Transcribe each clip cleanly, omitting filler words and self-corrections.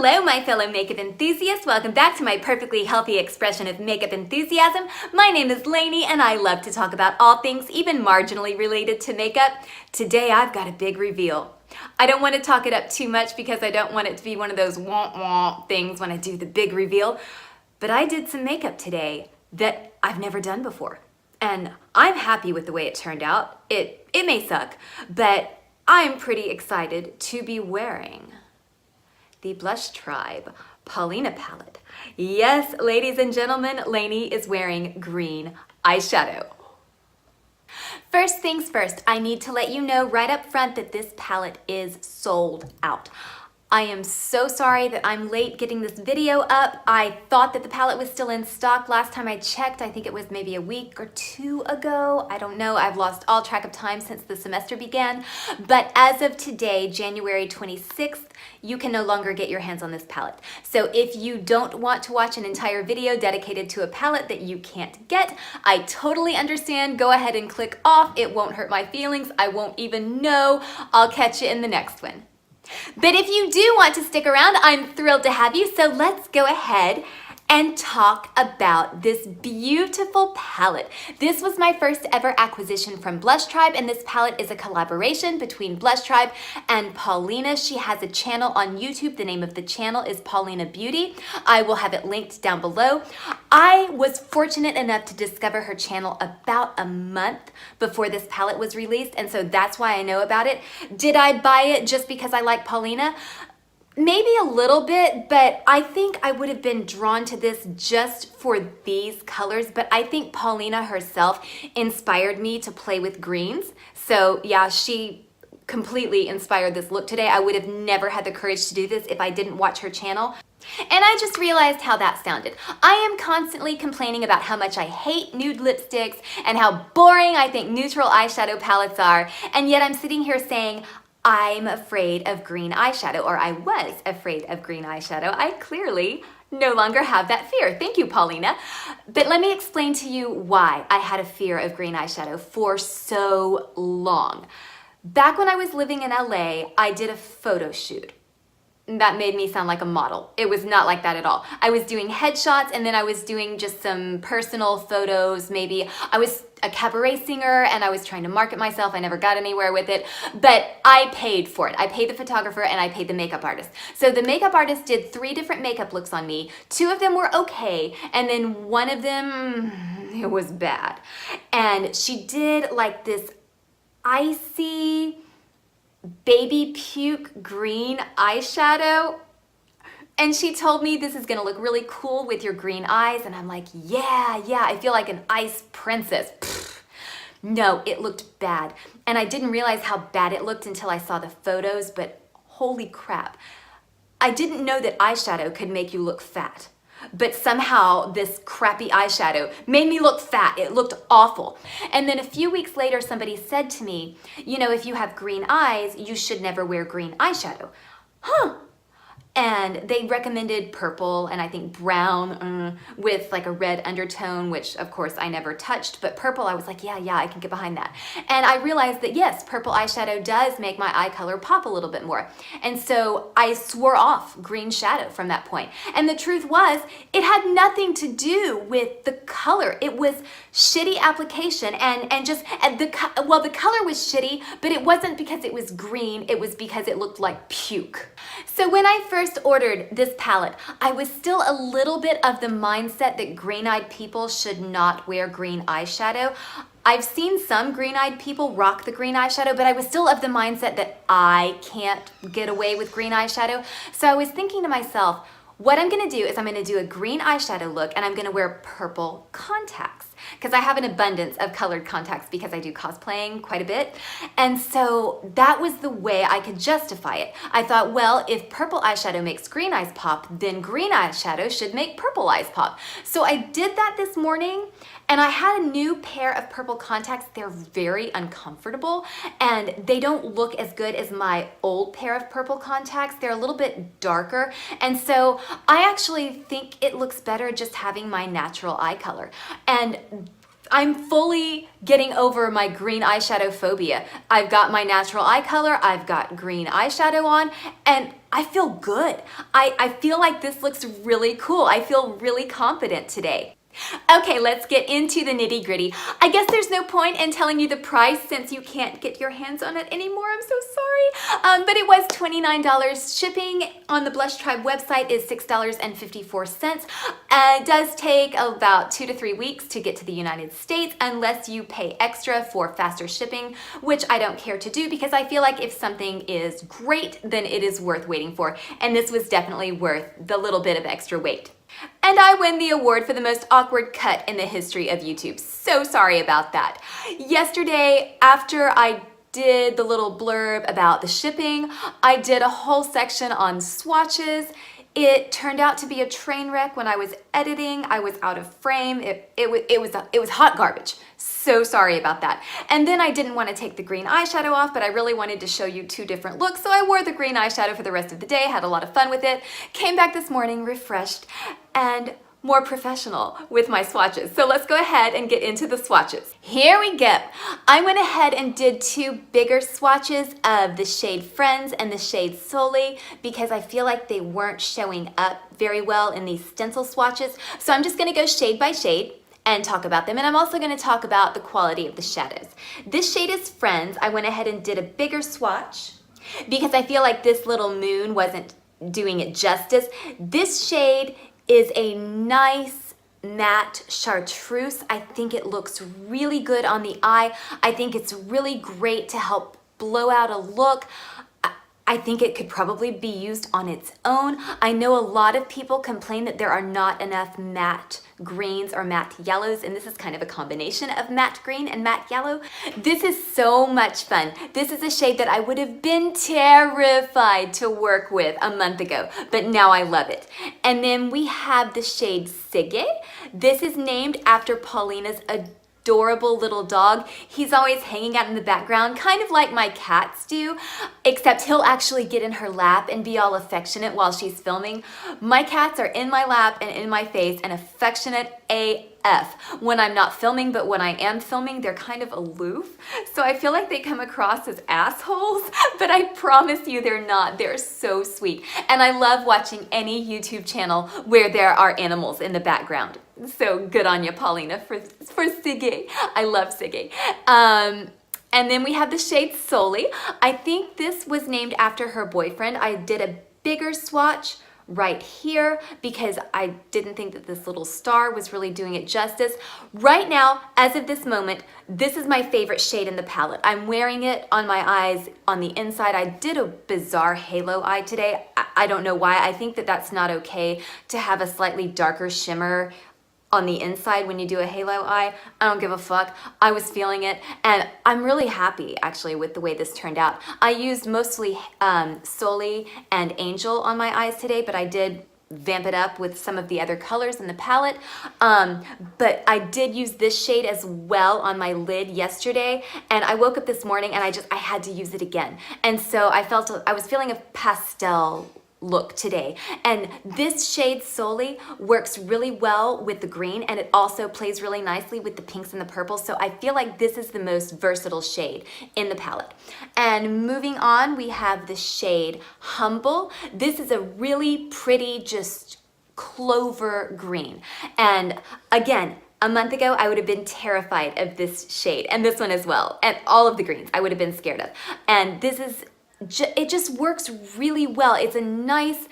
Hello, my fellow makeup enthusiasts. Welcome back to my perfectly healthy expression of makeup enthusiasm. My name is Lainey and I love to talk about all things even marginally related to makeup. Today I've got a big reveal. I don't want to talk it up too much because I don't want it to be one of those womp things when I do the big reveal, but I did some makeup today that I've never done before. And I'm happy with the way it turned out. It may suck, but I'm pretty excited to be wearing the Blush Tribe Paulina palette. Yes, ladies and gentlemen, Lainey is wearing green eyeshadow. First things first, I need to let you know right up front that this palette is sold out. I am so sorry that I'm late getting this video up. I thought that the palette was still in stock last time I checked. I think it was maybe a week or two ago. I don't know. I've lost all track of time since the semester began. But as of today, January 26th, you can no longer get your hands on this palette. So if you don't want to watch an entire video dedicated to a palette that you can't get, I totally understand. Go ahead and click off. It won't hurt my feelings. I won't even know. I'll catch you in the next one. But if you do want to stick around, I'm thrilled to have you. So let's go ahead and talk about this beautiful palette. This was my first ever acquisition from Blush Tribe, and this palette is a collaboration between Blush Tribe and Paulina. She has a channel on YouTube. The name of the channel is Paulina Beauty. I will have it linked down below. I was fortunate enough to discover her channel about a month before this palette was released, and so that's why I know about it. Did I buy it just because I like Paulina? Maybe a little bit, but I think I would have been drawn to this just for these colors. But I think Paulina herself inspired me to play with greens. So yeah, she completely inspired this look today. I would have never had the courage to do this if I didn't watch her channel. And I just realized how that sounded. I am constantly complaining about how much I hate nude lipsticks and how boring I think neutral eyeshadow palettes are. And yet I'm sitting here saying, I'm afraid of green eyeshadow, or I was afraid of green eyeshadow. I clearly no longer have that fear. Thank you, Paulina. But let me explain to you why I had a fear of green eyeshadow for so long. Back when I was living in LA, I did a photo shoot. That made me sound like a model. It was not like that at all. I was doing headshots and then I was doing just some personal photos. Maybe I was a cabaret singer and I was trying to market myself. I never got anywhere with it, but I paid for it. I paid the photographer and I paid the makeup artist. So the makeup artist did 3 different makeup looks on me. 2 of them were okay, and then one of them, it was bad. And she did like this icy baby puke green eyeshadow. And she told me this is gonna look really cool with your green eyes. And I'm like, yeah, I feel like an ice princess. Pfft. No, it looked bad. And I didn't realize how bad it looked until I saw the photos, but holy crap. I didn't know that eyeshadow could make you look fat. But somehow this crappy eyeshadow made me look fat. It looked awful. And then a few weeks later, somebody said to me, you know, if you have green eyes, you should never wear green eyeshadow. Huh. And they recommended purple and I think brown with like a red undertone, which of course I never touched, but purple, I was like, yeah, I can get behind that. And I realized that yes, purple eyeshadow does make my eye color pop a little bit more. And so I swore off green shadow from that point. And the truth was, it had nothing to do with the color. It was shitty application and the color was shitty, but it wasn't because it was green, it was because it looked like puke. So when I first ordered this palette, I was still a little bit of the mindset that green-eyed people should not wear green eyeshadow. I've seen some green-eyed people rock the green eyeshadow, but I was still of the mindset that I can't get away with green eyeshadow. So I was thinking to myself, what I'm gonna do is I'm gonna do a green eyeshadow look and I'm gonna wear purple contacts because I have an abundance of colored contacts because I do cosplaying quite a bit. And so that was the way I could justify it. I thought, well, if purple eyeshadow makes green eyes pop, then green eyeshadow should make purple eyes pop. So I did that this morning and I had a new pair of purple contacts. They're very uncomfortable and they don't look as good as my old pair of purple contacts. They're a little bit darker. And so I actually think it looks better just having my natural eye color. And I'm fully getting over my green eyeshadow phobia. I've got my natural eye color, I've got green eyeshadow on, and I feel good. I feel like this looks really cool. I feel really confident today. Okay, let's get into the nitty gritty. I guess there's no point in telling you the price since you can't get your hands on it anymore. I'm so sorry. But it was $29. Shipping on the Blush Tribe website is $6.54. It does take about 2 to 3 weeks to get to the United States unless you pay extra for faster shipping, which I don't care to do because I feel like if something is great, then it is worth waiting for. And this was definitely worth the little bit of extra wait. And I win the award for the most awkward cut in the history of YouTube. So sorry about that. Yesterday, after I did the little blurb about the shipping, I did a whole section on swatches. It turned out to be a train wreck when I was editing. I was out of frame. It was hot garbage. So sorry about that. And then I didn't want to take the green eyeshadow off, but I really wanted to show you 2 different looks. So I wore the green eyeshadow for the rest of the day, had a lot of fun with it, came back this morning refreshed and more professional with my swatches. So let's go ahead and get into the swatches. Here we go. I went ahead and did 2 bigger swatches of the shade Friends and the shade Solely because I feel like they weren't showing up very well in these stencil swatches. So I'm just gonna go shade by shade and talk about them. And I'm also gonna talk about the quality of the shadows. This shade is Friends. I went ahead and did a bigger swatch because I feel like this little moon wasn't doing it justice. This shade is a nice matte chartreuse. I think it looks really good on the eye. I think it's really great to help blow out a look. I think it could probably be used on its own. I know a lot of people complain that there are not enough matte greens or matte yellows, and this is kind of a combination of matte green and matte yellow. This is so much fun. This is a shade that I would have been terrified to work with a month ago, but now I love it. And then we have the shade Sigit. This is named after Paulina's adorable little dog. He's always hanging out in the background, kind of like my cats do, except he'll actually get in her lap and be all affectionate while she's filming. My cats are in my lap and in my face and affectionate AF when I'm not filming, but when I am filming, they're kind of aloof. So I feel like they come across as assholes, but I promise you they're not. They're so sweet. And I love watching any YouTube channel where there are animals in the background. So good on you, Paulina, for Sigit. I love Sigit. And then we have the shade Solely. I think this was named after her boyfriend. I did a bigger swatch right here because I didn't think that this little star was really doing it justice. Right now, as of this moment, this is my favorite shade in the palette. I'm wearing it on my eyes on the inside. I did a bizarre halo eye today. I don't know why. I think that that's not okay to have a slightly darker shimmer on the inside when you do a halo eye. I don't give a fuck. I was feeling it and I'm really happy actually with the way this turned out. I used mostly Solely and Angel on my eyes today, but I did vamp it up with some of the other colors in the palette. But I did use this shade as well on my lid yesterday, and I woke up this morning and I had to use it again. And so I was feeling a pastel look today, and this shade Solely works really well with the green, and it also plays really nicely with the pinks and the purples. So I feel like this is the most versatile shade in the palette. And moving on, we have the shade Humble. This is a really pretty, just clover green. And again, a month ago, I would have been terrified of this shade, and this one as well, and all of the greens I would have been scared of. And this is it just works really well. It's a nice,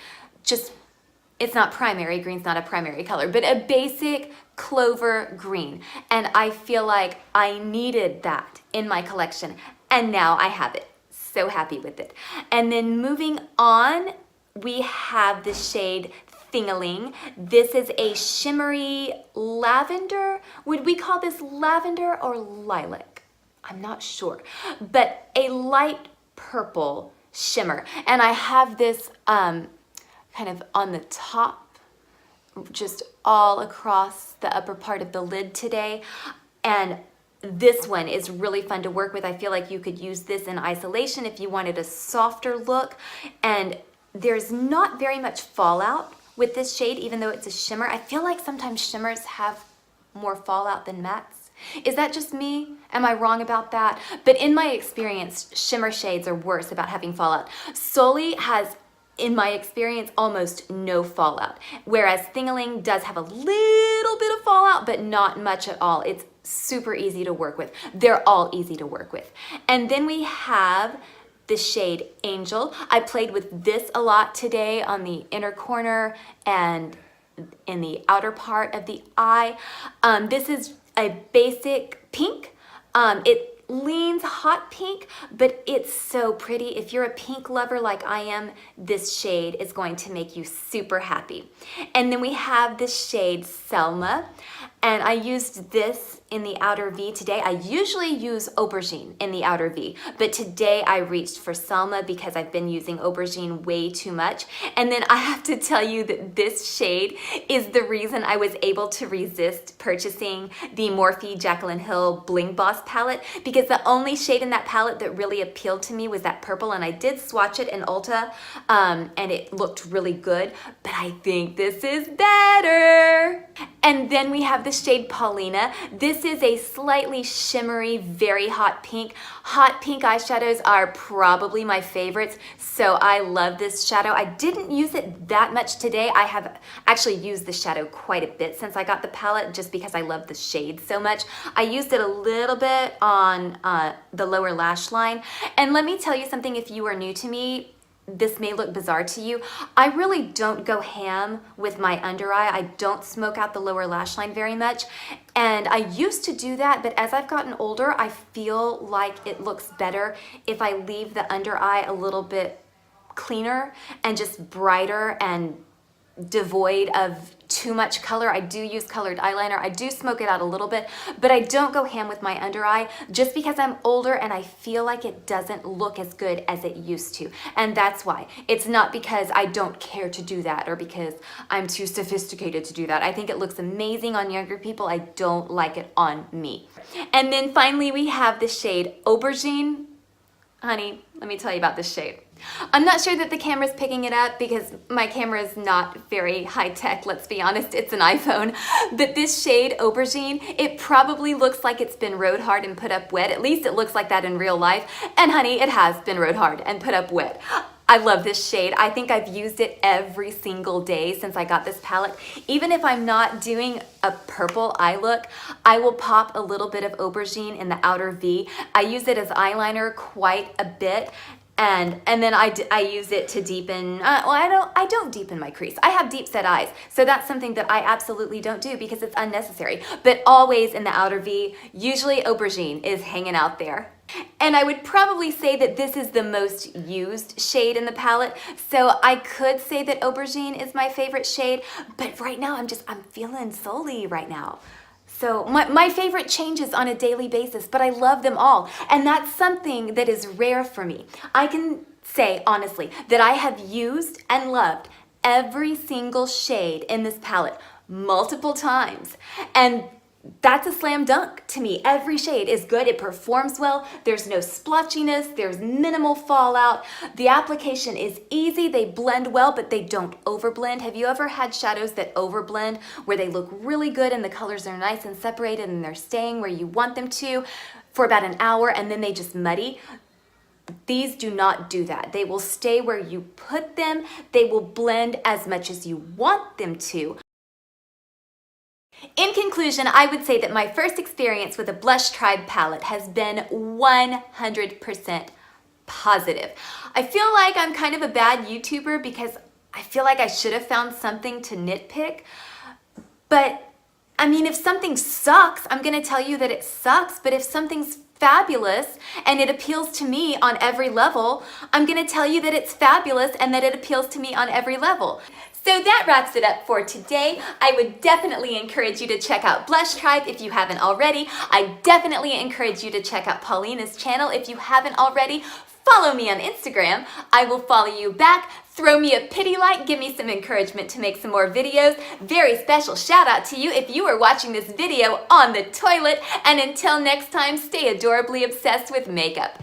it's not primary, green's not a primary color, but a basic clover green. And I feel like I needed that in my collection, and now I have it. So happy with it. And then moving on, we have the shade Thingaling. This is a shimmery lavender. Would we call this lavender or lilac? I'm not sure, but a light purple shimmer. And I have this kind of on the top, just all across the upper part of the lid today. And this one is really fun to work with. I feel like you could use this in isolation if you wanted a softer look. And there's not very much fallout with this shade, even though it's a shimmer. I feel like sometimes shimmers have more fallout than mattes. Is that just me? Am I wrong about that? But in my experience, shimmer shades are worse about having fallout. Solely has, in my experience, almost no fallout, whereas Thingling does have a little bit of fallout, but not much at all. It's super easy to work with. They're all easy to work with. And then we have the shade Angel. I played with this a lot today on the inner corner and in the outer part of the eye. This is a basic pink. It leans hot pink, but it's so pretty. If you're a pink lover like I am, this shade is going to make you super happy. And then we have this shade Selma, and I used this in the outer V today. I usually use Aubergine in the outer V, but today I reached for Selma because I've been using Aubergine way too much. And then I have to tell you that this shade is the reason I was able to resist purchasing the Morphe Jaclyn Hill Bling Boss palette, because the only shade in that palette that really appealed to me was that purple, and I did swatch it in Ulta, and it looked really good, but I think this is better. And then we have the shade Paulina. This is a slightly shimmery, very hot pink. Hot pink eyeshadows are probably my favorites, so I love this shadow. I didn't use it that much today. I have actually used the shadow quite a bit since I got the palette, just because I love the shade so much. I used it a little bit on the lower lash line. And let me tell you something, if you are new to me, this may look bizarre to you. I really don't go ham with my under eye. I don't smoke out the lower lash line very much. And I used to do that, but as I've gotten older, I feel like it looks better if I leave the under eye a little bit cleaner and just brighter and devoid of too much color. I do use colored eyeliner. I do smoke it out a little bit, but I don't go ham with my under eye just because I'm older and I feel like it doesn't look as good as it used to. And that's why. It's not because I don't care to do that or because I'm too sophisticated to do that. I think it looks amazing on younger people. I don't like it on me. And then finally we have the shade Aubergine. Honey, let me tell you about this shade. I'm not sure that the camera's picking it up because my camera is not very high-tech, let's be honest, it's an iPhone. But this shade, Aubergine, it probably looks like it's been rode hard and put up wet. At least it looks like that in real life. And honey, it has been rode hard and put up wet. I love this shade. I think I've used it every single day since I got this palette. Even if I'm not doing a purple eye look, I will pop a little bit of Aubergine in the outer V. I use it as eyeliner quite a bit. And then I use it to deepen, well, I don't deepen my crease. I have deep set eyes, so that's something that I absolutely don't do because it's unnecessary. But always in the outer V, usually Aubergine is hanging out there. And I would probably say that this is the most used shade in the palette, so I could say that Aubergine is my favorite shade, but right now I'm feeling Sully right now. So my favorite changes on a daily basis, but I love them all. And that's something that is rare for me. I can say honestly that I have used and loved every single shade in this palette multiple times. And that's a slam dunk to me. Every shade is good. It performs well. There's no splotchiness. There's minimal fallout. The application is easy. They blend well, but they don't overblend. Have you ever had shadows that overblend where they look really good and the colors are nice and separated and they're staying where you want them to for about an hour and then they just muddy? These do not do that. They will stay where you put them. They will blend as much as you want them to. In conclusion, I would say that my first experience with a Blush Tribe palette has been 100% positive. I feel like I'm kind of a bad YouTuber because I feel like I should have found something to nitpick. But, I mean, if something sucks, I'm going to tell you that it sucks. But if something's fabulous and it appeals to me on every level, I'm going to tell you that it's fabulous and that it appeals to me on every level. So that wraps it up for today. I would definitely encourage you to check out Blush Tribe if you haven't already. I definitely encourage you to check out Paulina's channel if you haven't already. Follow me on Instagram. I will follow you back. Throw me a pity like, give me some encouragement to make some more videos. Very special shout out to you if you are watching this video on the toilet. And until next time, stay adorably obsessed with makeup.